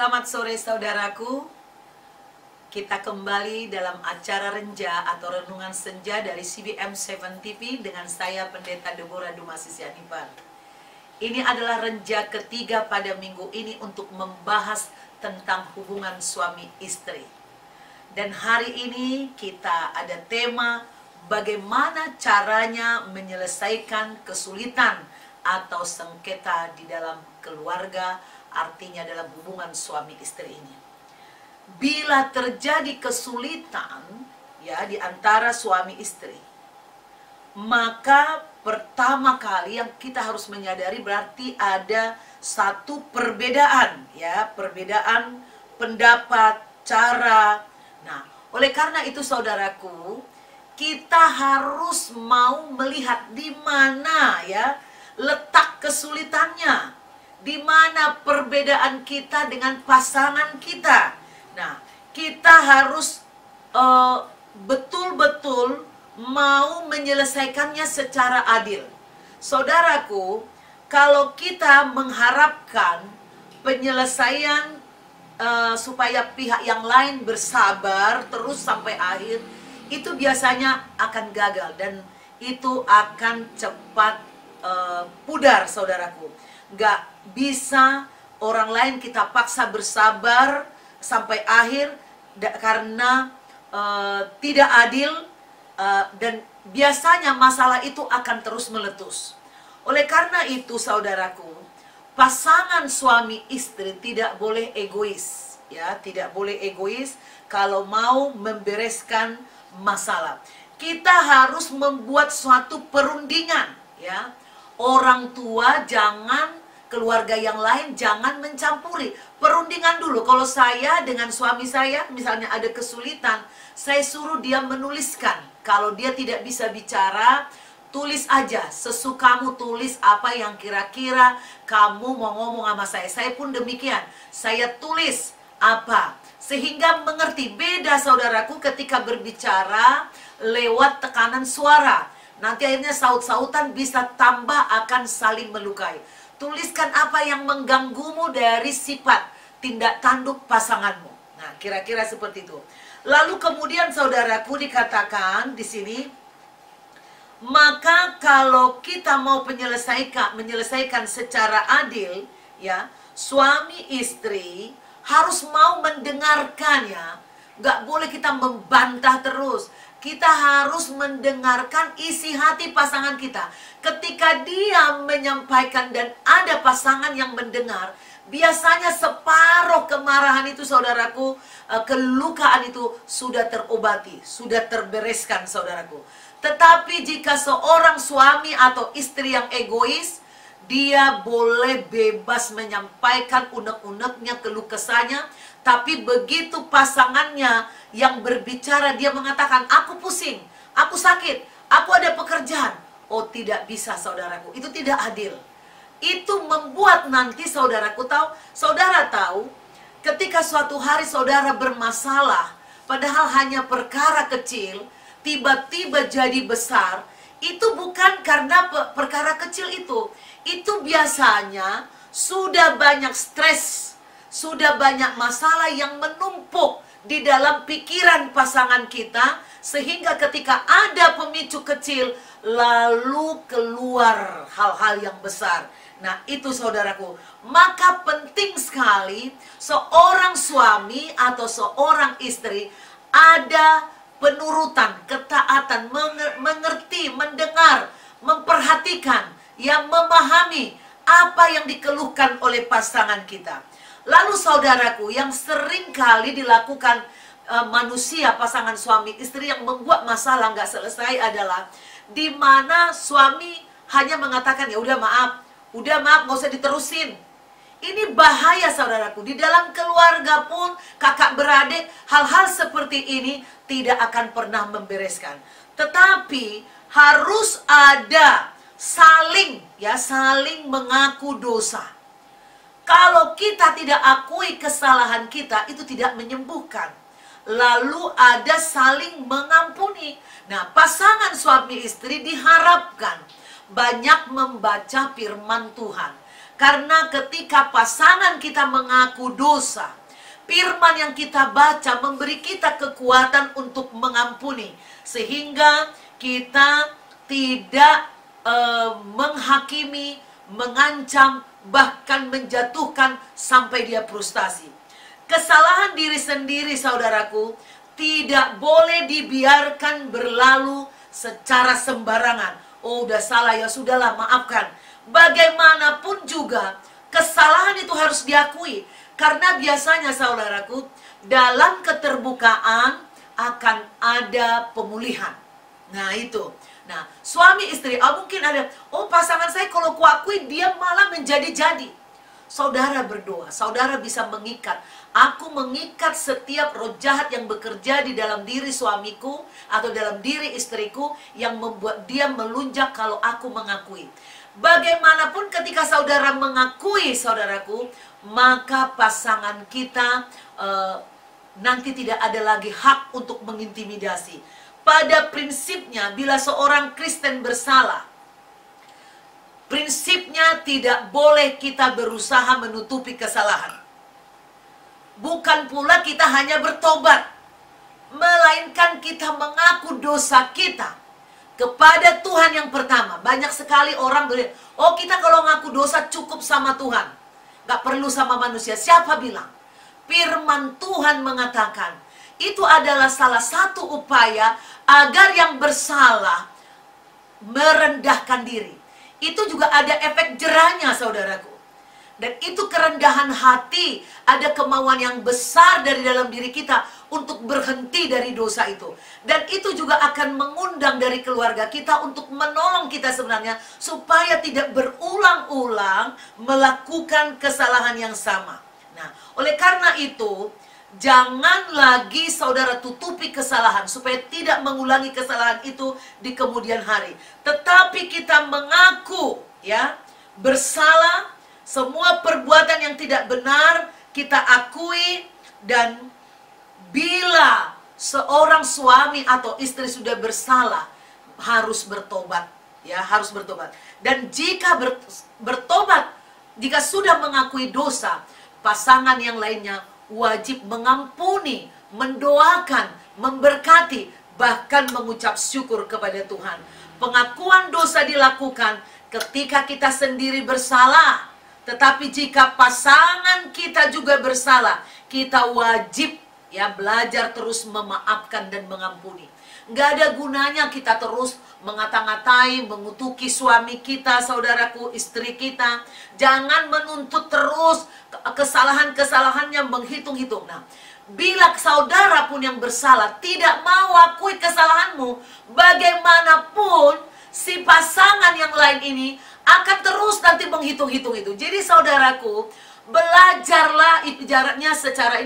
Selamat sore saudaraku. Kita kembali dalam acara Renja atau Renungan Senja dari CBM 7 TV dengan saya Pendeta Deborah Dumasi Anipar. Ini adalah Renja ketiga pada minggu ini untuk membahas tentang hubungan suami istri. Dan hari ini kita ada tema bagaimana caranya menyelesaikan kesulitan atau sengketa di dalam keluarga, artinya dalam hubungan suami istri ini. Bila terjadi kesulitan ya di antara suami istri, maka pertama kali yang kita harus menyadari berarti ada satu perbedaan ya, perbedaan pendapat, cara. Nah, oleh karena itu saudaraku, kita harus mau melihat di mana ya letak kesulitannya, di mana perbedaan kita dengan pasangan kita. Nah, kita harus betul-betul mau menyelesaikannya secara adil. Saudaraku, kalau kita mengharapkan penyelesaian supaya pihak yang lain bersabar terus sampai akhir, itu biasanya akan gagal dan itu akan cepat pudar, saudaraku. Gak bisa orang lain kita paksa bersabar sampai akhir karena tidak adil, dan biasanya masalah itu akan terus meletus. Oleh karena itu saudaraku, pasangan suami istri tidak boleh egois ya, tidak boleh egois kalau mau membereskan masalah. Kita harus membuat suatu perundingan ya. Orang tua jangan, keluarga yang lain jangan mencampuri. Perundingan dulu. Kalau saya dengan suami saya misalnya ada kesulitan, saya suruh dia menuliskan. Kalau dia tidak bisa bicara, tulis aja. Sesukamu tulis apa yang kira-kira kamu mau ngomong sama saya. Saya pun demikian. Saya tulis apa. Sehingga mengerti. Beda saudaraku ketika berbicara lewat tekanan suara. Nanti akhirnya saut-sautan bisa tambah akan saling melukai. Tuliskan apa yang mengganggumu dari sifat tindak tanduk pasanganmu. Nah, kira-kira seperti itu. Lalu kemudian saudaraku dikatakan di sini, maka kalau kita mau menyelesaikan secara adil, ya, suami istri harus mau mendengarkannya. Gak boleh kita membantah terus. Kita harus mendengarkan isi hati pasangan kita. Ketika dia menyampaikan dan ada pasangan yang mendengar, biasanya separuh kemarahan itu saudaraku, kelukaan itu sudah terobati, sudah terbereskan saudaraku. Tetapi jika seorang suami atau istri yang egois, dia boleh bebas menyampaikan unek-uneknya, keluh kesahnya. Tapi begitu pasangannya yang berbicara, dia mengatakan, aku pusing, aku sakit, aku ada pekerjaan. Oh, tidak bisa saudaraku, itu tidak adil. Itu membuat nanti saudaraku tahu, saudara tahu, ketika suatu hari saudara bermasalah, padahal hanya perkara kecil, tiba-tiba jadi besar, itu bukan karena perkara kecil itu. Itu biasanya sudah banyak stres, sudah banyak masalah yang menumpuk di dalam pikiran pasangan kita, sehingga ketika ada pemicu kecil, lalu keluar hal-hal yang besar. Nah, itu saudaraku, maka penting sekali seorang suami atau seorang istri ada penurutan, ketaatan, mengerti, mendengar, memperhatikan, yang memahami apa yang dikeluhkan oleh pasangan kita. Lalu saudaraku, yang sering kali dilakukan manusia, pasangan suami istri yang membuat masalah nggak selesai adalah di mana suami hanya mengatakan, ya udah maaf, nggak usah diterusin. Ini bahaya saudaraku. Di dalam keluarga pun, kakak beradik, hal-hal seperti ini tidak akan pernah membereskan. Tetapi harus ada saling mengaku dosa. Kalau kita tidak akui kesalahan kita, itu tidak menyembuhkan. Lalu ada saling mengampuni. Nah, pasangan suami istri diharapkan banyak membaca firman Tuhan. Karena ketika pasangan kita mengaku dosa, firman yang kita baca memberi kita kekuatan untuk mengampuni, sehingga kita tidak menghakimi, mengancam, bahkan menjatuhkan sampai dia frustasi. Kesalahan diri sendiri, saudaraku, tidak boleh dibiarkan berlalu secara sembarangan. Oh, udah salah, ya sudahlah, maafkan. Bagaimanapun juga, kesalahan itu harus diakui. Karena biasanya, saudaraku, dalam keterbukaan akan ada pemulihan. Nah, itu. Nah, suami istri, mungkin ada, pasangan saya kalau kuakui dia malah menjadi-jadi. Saudara berdoa, saudara bisa mengikat. Aku mengikat setiap roh jahat yang bekerja di dalam diri suamiku atau dalam diri istriku yang membuat dia melunjak kalau aku mengakui. Bagaimanapun ketika saudara mengakui, saudaraku, maka pasangan kita nanti tidak ada lagi hak untuk mengintimidasi. Pada prinsipnya, bila seorang Kristen bersalah, prinsipnya tidak boleh kita berusaha menutupi kesalahan. Bukan pula kita hanya bertobat, melainkan kita mengaku dosa kita kepada Tuhan yang pertama. Banyak sekali orang bilang, kita kalau ngaku dosa cukup sama Tuhan, gak perlu sama manusia. Siapa bilang? Firman Tuhan mengatakan, itu adalah salah satu upaya agar yang bersalah merendahkan diri. Itu juga ada efek jerahnya, saudaraku. Dan itu kerendahan hati, ada kemauan yang besar dari dalam diri kita untuk berhenti dari dosa itu. Dan itu juga akan mengundang dari keluarga kita untuk menolong kita sebenarnya, supaya tidak berulang-ulang melakukan kesalahan yang sama. Nah, oleh karena itu, jangan lagi saudara tutupi kesalahan supaya tidak mengulangi kesalahan itu di kemudian hari. Tetapi kita mengaku ya bersalah, semua perbuatan yang tidak benar kita akui, dan bila seorang suami atau istri sudah bersalah harus bertobat, ya harus bertobat. Dan jika bertobat, jika sudah mengakui dosa, pasangan yang lainnya wajib mengampuni, mendoakan, memberkati, bahkan mengucap syukur kepada Tuhan. Pengakuan dosa dilakukan ketika kita sendiri bersalah. Tetapi jika pasangan kita juga bersalah, kita wajib ya belajar terus memaafkan dan mengampuni. Nggak ada gunanya kita terus mengata-ngatai, mengutuki suami kita, saudaraku, istri kita. Jangan menuntut terus kesalahan-kesalahannya, menghitung-hitung. Nah, bila saudara pun yang bersalah tidak mau akui kesalahanmu, bagaimanapun si pasangan yang lain ini akan terus nanti menghitung-hitung itu. Jadi saudaraku, belajarlah ibaratnya secara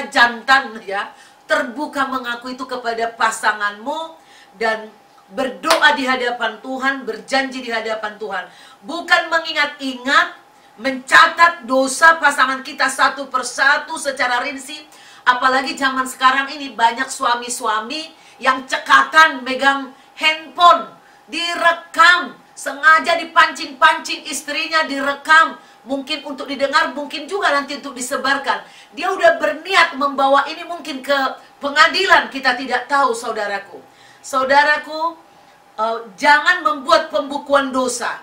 jantan ya, terbuka mengaku itu kepada pasanganmu dan berdoa di hadapan Tuhan, berjanji di hadapan Tuhan. Bukan mengingat-ingat, mencatat dosa pasangan kita satu persatu secara rinci. Apalagi zaman sekarang ini banyak suami-suami yang cekatan megang handphone, direkam, sengaja dipancing-pancing istrinya, direkam. Mungkin untuk didengar, mungkin juga nanti untuk disebarkan. Dia udah berniat membawa ini mungkin ke pengadilan, kita tidak tahu, saudaraku. Saudaraku, jangan membuat pembukuan dosa.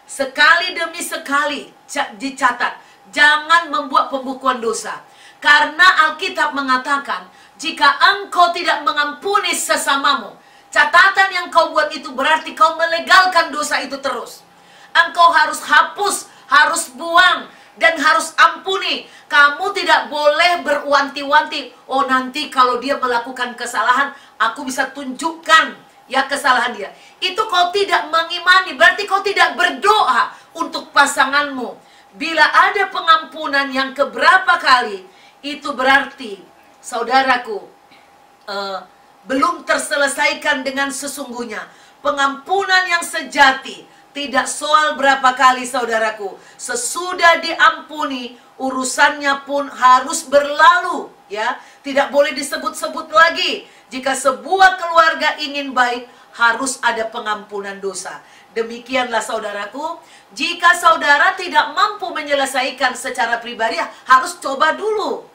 Sekali demi sekali dicatat. Jangan membuat pembukuan dosa. Karena Alkitab mengatakan, jika engkau tidak mengampuni sesamamu, catatan yang kau buat itu berarti kau melegalkan dosa itu terus. Engkau harus hapus, harus buang, dan harus ampuni. Kamu tidak boleh berwanti-wanti. Oh, nanti kalau dia melakukan kesalahan, aku bisa tunjukkan ya kesalahan dia. Itu kau tidak mengimani, berarti kau tidak berdoa untuk pasanganmu. Bila ada pengampunan yang keberapa kali, itu berarti, saudaraku, belum terselesaikan dengan sesungguhnya. Pengampunan yang sejati tidak soal berapa kali, saudaraku. Sesudah diampuni, urusannya pun harus berlalu, ya. Tidak boleh disebut-sebut lagi. Jika sebuah keluarga ingin baik, harus ada pengampunan dosa. Demikianlah saudaraku, jika saudara tidak mampu menyelesaikan secara pribadi, harus coba dulu.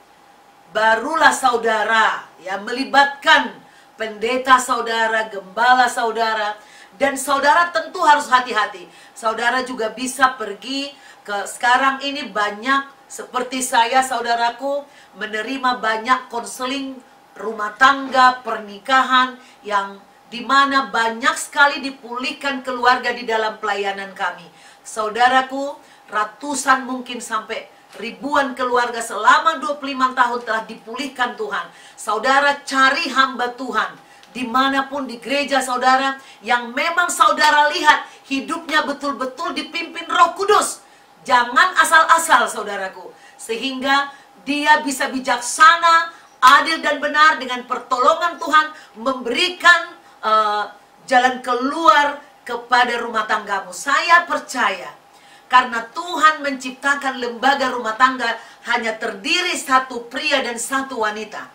Barulah saudara ya melibatkan pendeta saudara, gembala saudara, dan saudara tentu harus hati-hati. Saudara juga bisa pergi ke, sekarang ini banyak seperti saya saudaraku, menerima banyak konseling rumah tangga, pernikahan, yang dimana banyak sekali dipulihkan keluarga di dalam pelayanan kami. Saudaraku, ratusan mungkin sampai ribuan keluarga selama 25 tahun telah dipulihkan Tuhan. Saudara cari hamba Tuhan dimanapun di gereja saudara, yang memang saudara lihat hidupnya betul-betul dipimpin Roh Kudus. Jangan asal-asal saudaraku, sehingga dia bisa bijaksana, adil dan benar dengan pertolongan Tuhan memberikan jalan keluar kepada rumah tanggamu. Saya percaya karena Tuhan menciptakan lembaga rumah tangga hanya terdiri satu pria dan satu wanita,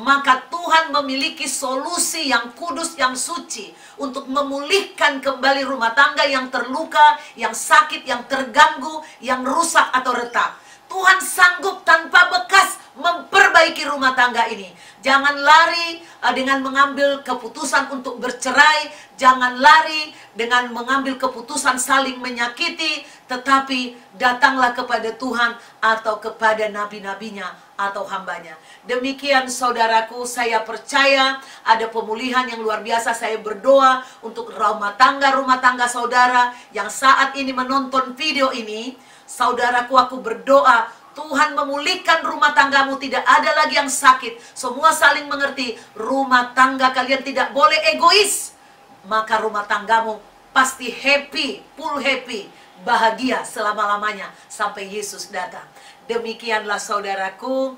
maka Tuhan memiliki solusi yang kudus, yang suci untuk memulihkan kembali rumah tangga yang terluka, yang sakit, yang terganggu, yang rusak atau retak. Tuhan sanggup tanpa bekas memperbaiki rumah tangga ini. Jangan lari dengan mengambil keputusan untuk bercerai. Jangan lari dengan mengambil keputusan saling menyakiti. Tetapi datanglah kepada Tuhan atau kepada nabi-nabinya atau hambanya. Demikian saudaraku, saya percaya ada pemulihan yang luar biasa. Saya berdoa untuk rumah tangga saudara yang saat ini menonton video ini. Saudaraku, aku berdoa Tuhan memulihkan rumah tanggamu. Tidak ada lagi yang sakit. Semua saling mengerti. Rumah tangga kalian tidak boleh egois. Maka rumah tanggamu pasti happy, full happy, bahagia selama-lamanya sampai Yesus datang. Demikianlah saudaraku,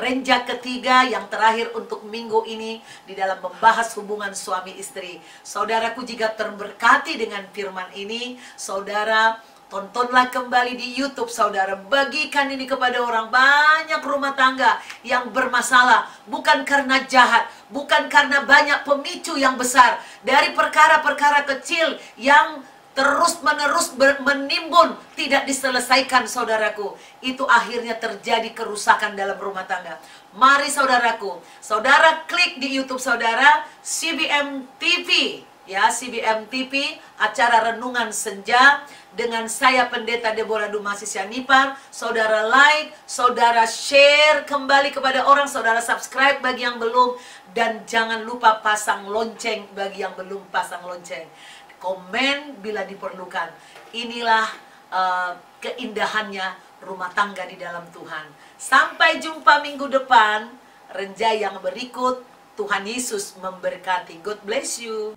renja ketiga yang terakhir untuk minggu ini di dalam membahas hubungan suami istri. Saudaraku, jika terberkati dengan firman ini, saudara tontonlah kembali di YouTube saudara. Bagikan ini kepada orang. Banyak rumah tangga yang bermasalah, bukan karena jahat, bukan karena banyak pemicu yang besar, dari perkara-perkara kecil yang terus-menerus menimbun, tidak diselesaikan saudaraku. Itu akhirnya terjadi kerusakan dalam rumah tangga. Mari saudaraku, saudara klik di YouTube saudara, CBM TV. Ya, CBM TV, acara Renungan Senja dengan saya Pendeta Deborah Dumasi Sianipar. Saudara like, saudara share kembali kepada orang, saudara subscribe bagi yang belum, dan jangan lupa pasang lonceng bagi yang belum pasang lonceng. Komen bila diperlukan. Inilah keindahannya rumah tangga di dalam Tuhan. Sampai jumpa minggu depan, renja yang berikut. Tuhan Yesus memberkati. God bless you.